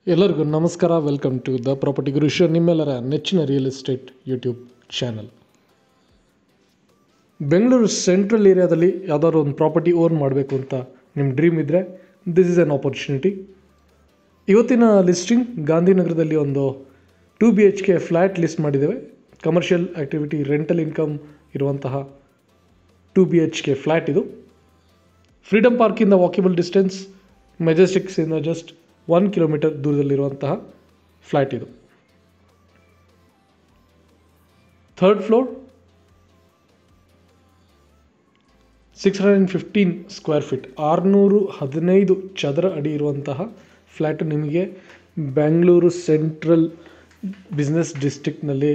ಎಲ್ಲರಿಗೂ ನಮಸ್ಕಾರ. Welcome to the property guru show, ನಿಮ್ಮೆಲ್ಲರ ನೆಚ್ಚಿನ real estate YouTube channel. Bengaluru central ಏರಿಯಾದಲ್ಲಿ ಯಾವುದಾದ್ರು ಒಂದು ಪ್ರಾಪರ್ಟಿ ಓನ್ ಮಾಡಬೇಕು ಅಂತ ನಿಮ್ಮ ಡ್ರೀಮ್ ಇದ್ದರೆ ದಿಸ್ ಇಸ್ ಆನ್ ಆಪರ್ಚುನಿಟಿ. ಇವತ್ತಿನ ಲಿಸ್ಟಿಂಗ್ ಗಾಂಧಿನಗರದಲ್ಲಿ ಒಂದು 2 BHK ಫ್ಲ್ಯಾಟ್ ಲಿಸ್ಟ್ ಮಾಡಿದ್ದೇವೆ. ಕಮರ್ಷಿಯಲ್ ಆ್ಯಕ್ಟಿವಿಟಿ, ರೆಂಟಲ್ ಇನ್ಕಮ್ ಇರುವಂತಹ 2 BHK ಫ್ಲ್ಯಾಟ್ ಇದು. ಫ್ರೀಡಮ್ ಪಾರ್ಕಿಂದ ವಾಕೇಬಲ್ ಡಿಸ್ಟೆನ್ಸ್, ಮೆಜೆಸ್ಟಿಕ್ಸಿಂದ ಜಸ್ಟ್ 1 ಕಿಲೋಮೀಟರ್ ದೂರದಲ್ಲಿರುವಂತಹ ಫ್ಲ್ಯಾಟ್ ಇದು. 3rd ಫ್ಲೋರ್, 615 ಸ್ಕ್ವೇರ್ ಫೀಟ್, 615 ಚದರ ಅಡಿ ಇರುವಂತಹ ಫ್ಲ್ಯಾಟು ನಿಮಗೆ ಬೆಂಗಳೂರು ಸೆಂಟ್ರಲ್ ಬಿಸ್ನೆಸ್ ಡಿಸ್ಟ್ರಿಕ್ಟ್ನಲ್ಲಿ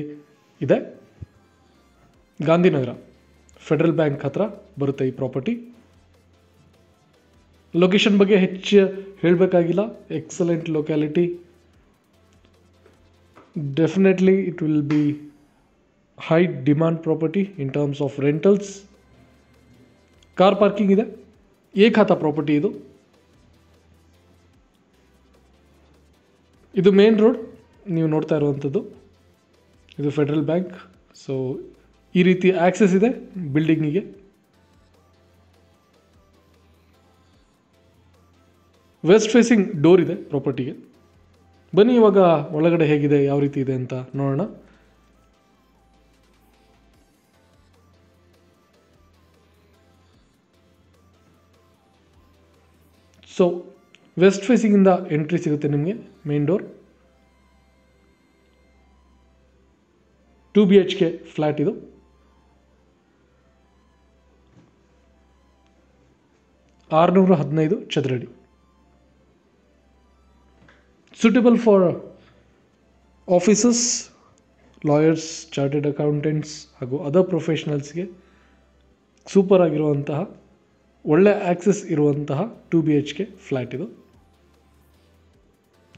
ಇದೆ. ಗಾಂಧಿನಗರ ಫೆಡರಲ್ ಬ್ಯಾಂಕ್ ಹತ್ರ ಬರುತ್ತೆ ಈ ಪ್ರಾಪರ್ಟಿ. ಲೊಕೇಶನ್ ಬಗ್ಗೆ ಹೆಚ್ಚು ಹೇಳಬೇಕಾಗಿಲ್ಲ, excellent locality. Definitely it will be high demand property in terms of rentals. Car parking ಇದೆ. ಏಕಾತ ಪ್ರಾಪರ್ಟಿ ಇದು. ಇದು ಮೇನ್ ರೋಡ್ ನೀವು ನೋಡ್ತಾ ಇರುವಂಥದ್ದು. ಇದು ಫೆಡರಲ್ ಬ್ಯಾಂಕ್. ಸೊ ಈ ರೀತಿ ಆಕ್ಸೆಸ್ ಇದೆ ಬಿಲ್ಡಿಂಗಿಗೆ. ವೆಸ್ಟ್ ಫೇಸಿಂಗ್ ಡೋರ್ ಇದೆ ಪ್ರಾಪರ್ಟಿಗೆ. ಬನ್ನಿ ಇವಾಗ ಒಳಗಡೆ ಹೇಗಿದೆ, ಯಾವ ರೀತಿ ಇದೆ ಅಂತ ನೋಡೋಣ. ಸೊ ವೆಸ್ಟ್ ಫೇಸಿಂಗಿಂದ ಎಂಟ್ರಿ ಸಿಗುತ್ತೆ ನಿಮಗೆ. Main door. 2 BHK ಫ್ಲ್ಯಾಟ್ ಇದು. $615 ಚದರಡಿ. suitable for offices, lawyers, chartered accountants ಹಾಗೂ ಅದರ್ ಪ್ರೊಫೆಷನಲ್ಸ್ಗೆ ಸೂಪರ್ ಆಗಿರುವಂತಹ, ಒಳ್ಳೆ ಆಕ್ಸೆಸ್ ಇರುವಂತಹ 2 BHK ಫ್ಲ್ಯಾಟ್ ಇದು.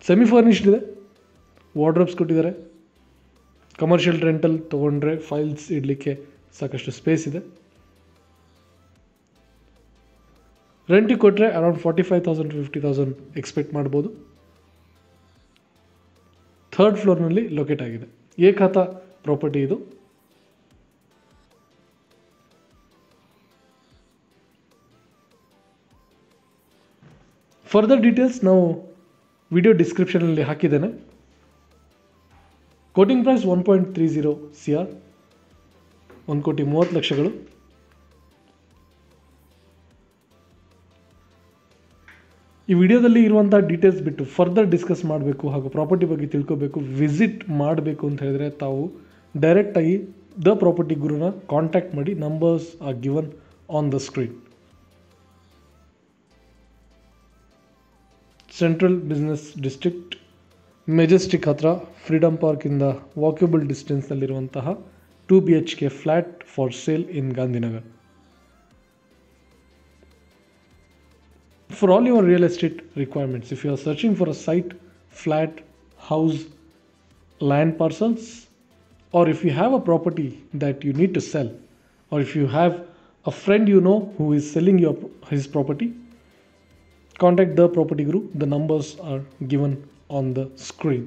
ಸೆಮಿ ಫರ್ನಿಶ್ಡ್ ಇದೆ. ವಾರ್ಡ್ರೋಬ್ಸ್ ಕೊಟ್ಟಿದ್ದಾರೆ. ಕಮರ್ಷಿಯಲ್ ರೆಂಟಲ್ ತೊಗೊಂಡ್ರೆ ಫೈಲ್ಸ್ ಇಡಲಿಕ್ಕೆ ಸಾಕಷ್ಟು ಸ್ಪೇಸ್ ಇದೆ. ರೆಂಟಿಗೆ ಕೊಟ್ಟರೆ ಅರೌಂಡ್ 45,000 to 50,000 ಎಕ್ಸ್ಪೆಕ್ಟ್ ಮಾಡ್ಬೋದು. 3rd ಫ್ಲೋರ್ನಲ್ಲಿ ಲೊಕೇಟ್ ಆಗಿದೆ. ಏಕಾತ ಪ್ರಾಪರ್ಟಿ ಇದು. ಫರ್ದರ್ ಡೀಟೇಲ್ಸ್ ನಾವು ವಿಡಿಯೋ ಡಿಸ್ಕ್ರಿಪ್ಷನಲ್ಲಿ ಹಾಕಿದ್ದೇನೆ. Quoting price 1.30 CR, 1,30,00,000. ಈ ವಿಡಿಯೋದಲ್ಲಿ ಇರುವಂಥ ಡೀಟೇಲ್ಸ್ ಬಿಟ್ಟು ಫರ್ದರ್ ಡಿಸ್ಕಸ್ ಮಾಡಬೇಕು ಹಾಗೂ ಪ್ರಾಪರ್ಟಿ ಬಗ್ಗೆ ತಿಳ್ಕೋಬೇಕು, ವಿಸಿಟ್ ಮಾಡಬೇಕು ಅಂತ ಹೇಳಿದ್ರೆ ತಾವು ಡೈರೆಕ್ಟಾಗಿ ದ ಪ್ರಾಪರ್ಟಿ ಗುರುನ ಕಾಂಟ್ಯಾಕ್ಟ್ ಮಾಡಿ. Numbers are given on the screen. Central business district, Majestic ಹತ್ರ, ಫ್ರೀಡಮ್ ಪಾರ್ಕಿಂದ ವಾಕೇಬಲ್ ಡಿಸ್ಟೆನ್ಸ್ನಲ್ಲಿರುವಂತಹ 2 BHK flat for sale in Gandhinagar. For all your real estate requirements, if you are searching for a site, flat, house, land parcels, or if you have a property that you need to sell, or if you have a friend you know who is selling his property, contact the property guru. The numbers are given on the screen.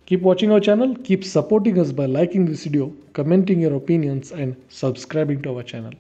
Keep watching our channel, keep supporting us by liking this video, commenting your opinions and subscribing to our channel.